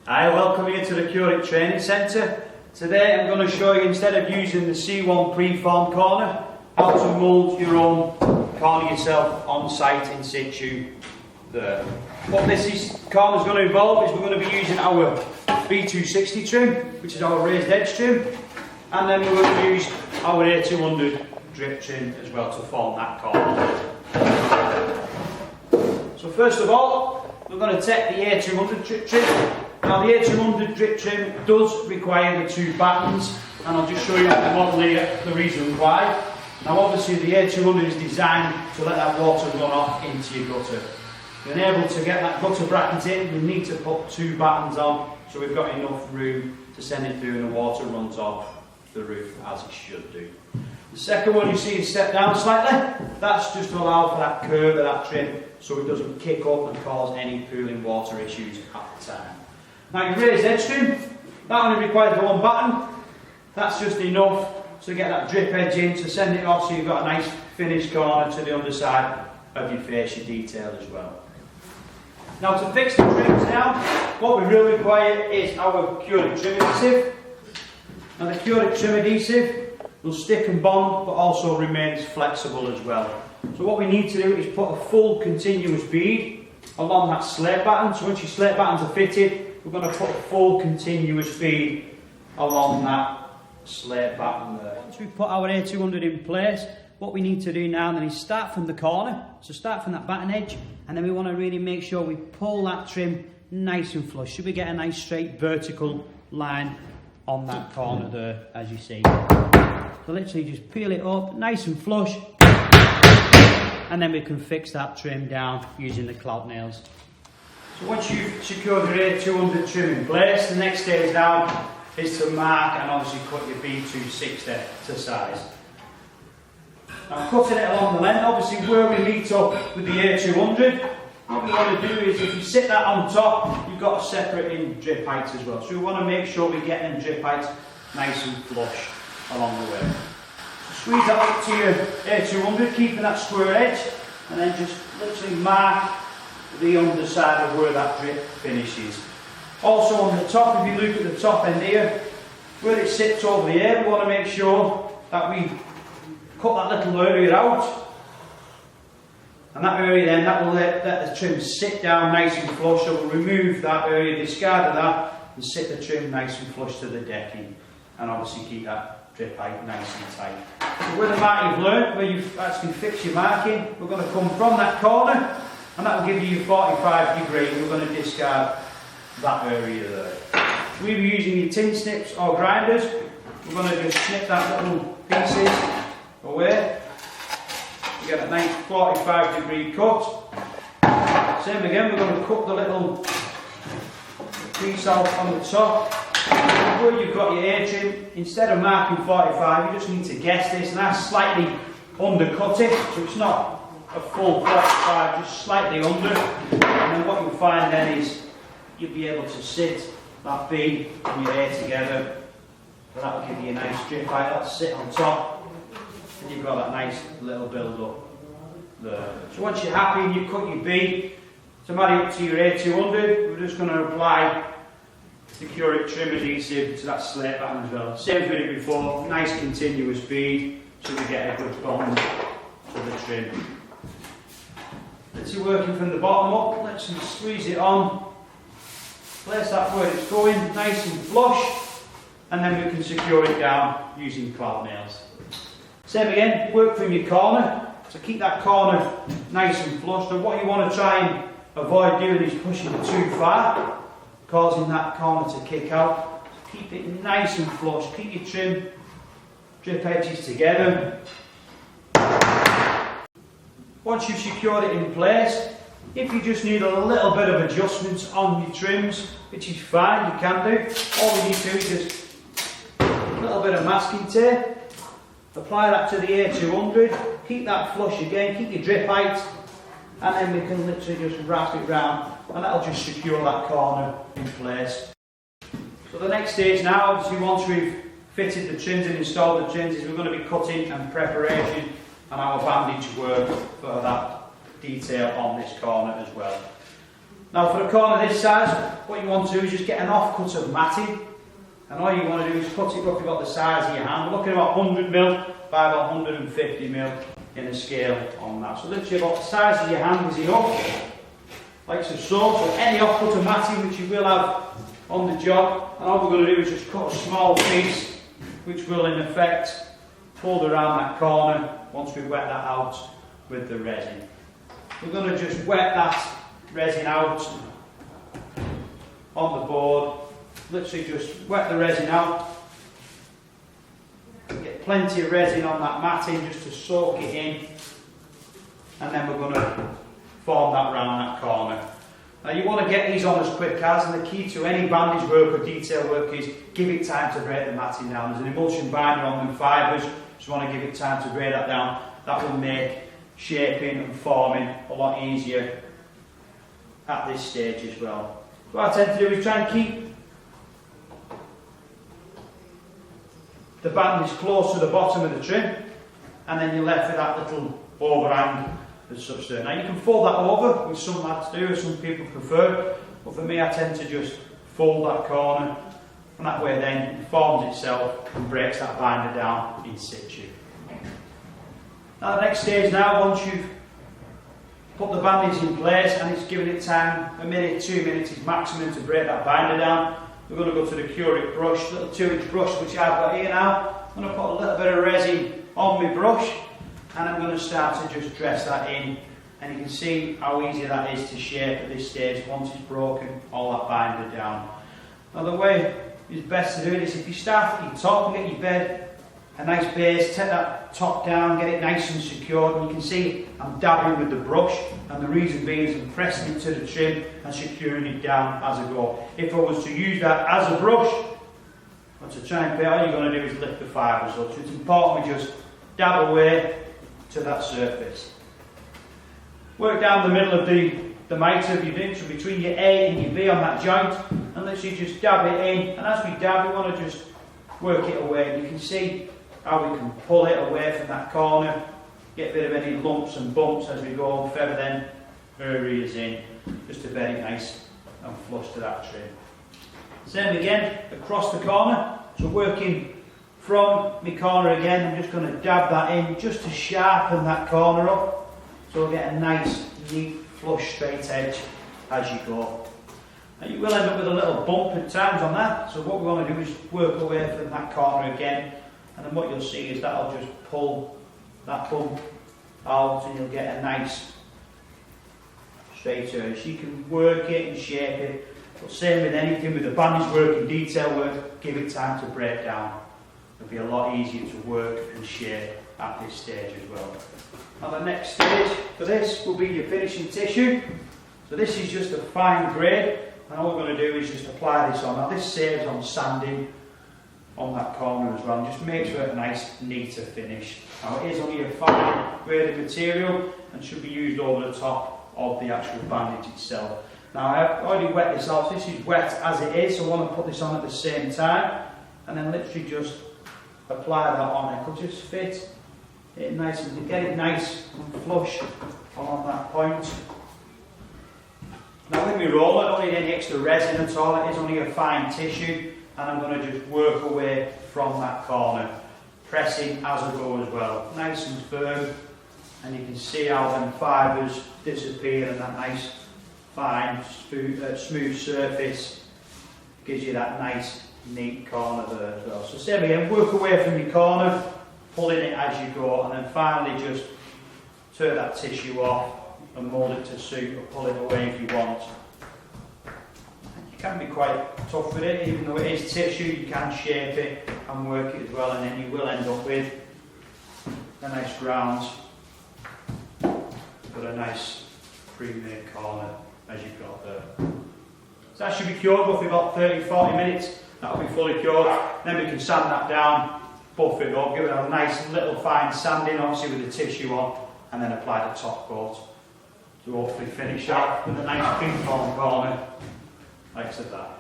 Hi, welcome here to the It Training Centre. Today I'm going to show you, instead of using the C1 preformed corner, how to mould your own corner yourself on site in situ there. What this corner is going to involve is we're going to be using our B260 trim, which is our raised edge trim, and then we're going to use our A200 drip trim as well to form that corner. So first of all, we're going to take the A200 drip trim. Now the A200 drip trim does require the two battens, and I'll just show you on the model here the reason why. Now obviously the A200 is designed to let that water run off into your gutter. Being able to get that gutter bracket in, we need to put two battens on, so we've got enough room to send it through and the water runs off the roof as it should do. The second one you see is step down slightly. That's just to allow for that curve of that trim so it doesn't kick up and cause any pooling water issues at the time. Now your raised edge trim, that only requires the one batten. That's just enough to get that drip edge in, to send it off so you've got a nice finished corner to the underside of your fascia detail as well. Now to fix the trims down, what we really require is our It trim adhesive. Now the It trim adhesive will stick and bond, but also remains flexible as well. So what we need to do is put a full continuous bead along that slate batten. So once your slate battens are fitted, we're going to put a full continuous bead along that slate batten there. Once we've put our A200 in place, what we need to do now then is start from the corner. So start from that batten edge, and then we want to really make sure we pull that trim nice and flush. So we get a nice straight vertical line on that corner there, as you see. So literally just peel it up nice and flush, and then we can fix that trim down using the clout nails. So once you've secured your A200 trim in place, the next stage now is to mark and obviously cut your B260 to size. Now cutting it along the length, obviously where we meet up with the A200, what we want to do is, if you sit that on top, you've got to separate in drip heights as well. So we want to make sure we get them drip heights nice and flush along the way. So squeeze that up to your A200, keeping that square edge, and then just literally mark the underside of where that drip finishes. Also on the top, if you look at the top end here, where it sits over here, we want to make sure that we cut that little area out. And that area then, that will let the trim sit down nice and flush. So we'll remove that area, discard of that, and sit the trim nice and flush to the decking. And obviously keep that drip height nice and tight. So with the mark you've learnt, where you've actually fixed your marking, we're going to come from that corner, and that will give you your 45 degree. We're going to discard that area there. So we'll be using your tin snips or grinders. We're going to just snip that little pieces away. You get a nice 45 degree cut. Same again, we're going to cut the little piece out on the top. Where you've got your A trim, instead of marking 45, you just need to guess this, and that's slightly undercut it, so it's not a full 45, just slightly under. And then what you'll find then is you'll be able to sit that B and your A together, so that will give you a nice drip height. That'll sit on top, and you've got that nice little build up there. So once you're happy and you've cut your B, to marry up to your A200, we're just going to apply the It trim adhesive to that slate batten as well. Same as we did before, nice continuous bead so we get a good bond to the trim. Let's see, working from the bottom up, let's squeeze it on, place that where it's going, nice and flush, and then we can secure it down using clout nails. Same again, work from your corner, so keep that corner nice and flush. And what you want to try and avoid doing is pushing it too far, causing that corner to kick out. So keep it nice and flush, keep your trim, drip edges together. Once you've secured it in place, if you just need a little bit of adjustments on your trims, which is fine, you can do. All we need to do is just a little bit of masking tape, apply that to the A200, keep that flush again, keep your drip height, and then we can literally just wrap it round, and that'll just secure that corner in place. So the next stage now, obviously once we've fitted the trims and installed the trims, is we're going to be cutting and preparation and our bandage work for that detail on this corner as well. Now for a corner this size, what you want to do is just get an offcut of matting, and all you want to do is cut it roughly about the size of your hand. We're looking at about 100mm by about 150mm in a scale on that. So literally about the size of your hand is enough, like so. So any offcut of matting which you will have on the job, and all we're going to do is just cut a small piece which will in effect fold around that corner once we wet that out with the resin. We're going to just wet that resin out on the board. Literally just wet the resin out. Get plenty of resin on that matting just to soak it in, and then we're going to form that round that corner. Now you want to get these on as quick as, and the key to any bandage work or detail work is give it time to break the matting down. There's an emulsion binder on them fibres, just want to give it time to break that down. That will make shaping and forming a lot easier at this stage as well. What I tend to do is try and keep the bandage close to the bottom of the trim, and then you're left with that little overhang as such there. Now you can fold that over, which some lads do, or some people prefer, but for me I tend to just fold that corner, and that way then it forms itself and breaks that binder down in situ. Now the next stage now, once you've put the bandage in place and it's given it time, a minute, 2 minutes is maximum to break that binder down, we're going to go to the Curate brush, little 2-inch brush which I've got here now. I'm going to put a little bit of resin on my brush, and I'm going to start to just dress that in, and you can see how easy that is to shape at this stage once it's broken all that binder down. Now the way is best to do it is if you start at your top and get your bed a nice base, take that top down, get it nice and secured, and you can see I'm dabbling with the brush, and the reason being is I'm pressing it to the trim and securing it down as I go. If I was to use that as a brush, or to try and paint, all you're going to do is lift the fibres up. So it's important we just dab away to that surface. Work down the middle of the mitre of your bin, so between your A and your B on that joint, and literally just dab it in, and as we dab we want to just work it away. You can see how we can pull it away from that corner, get rid of any lumps and bumps as we go, and feather then areas in, just to bed it nice and flush to that trim. Same again across the corner, so working from my corner again, I'm just going to dab that in just to sharpen that corner up, so we'll get a nice, neat, flush, straight edge as you go. And you will end up with a little bump at times on that, so what we want to do is work away from that corner again, and then what you'll see is that I'll just pull that bump out, and you'll get a nice straight edge. You can work it and shape it, but same with anything, with the bandage work and detail work, give it time to break down. It'll be a lot easier to work and shape at this stage as well. Now the next stage for this will be your finishing tissue. So this is just a fine grade, and all we're going to do is just apply this on. Now this saves on sanding on that corner as well, and just makes it a nice, neater finish. Now it is only a fine grade of material and should be used over the top of the actual bandage itself. Now I've already wet this off. This is wet as it is, so I want to put this on at the same time, and then literally just apply that on. It could just fit it nice and get it nice and flush on that point. Now with my roller, I don't need any extra resin at all. It is only a fine tissue, and I'm going to just work away from that corner, pressing as I go as well, nice and firm, and you can see how them fibres disappear, and that nice fine smooth surface gives you that nice neat corner there as well. So same again, work away from your corner, pulling it as you go, and then finally just turn that tissue off and mould it to suit, or pull it away if you want. You can be quite tough with it, even though it is tissue, you can shape it and work it as well, and then you will end up with a nice ground, but a nice pre-made corner as you've got there. So that should be cured roughly about 30-40 minutes. That'll be fully cured. Then we can sand that down, buff it up, give it a nice little fine sanding, obviously with the tissue on, and then apply the top coat to hopefully finish up with a nice ping pong corner like that.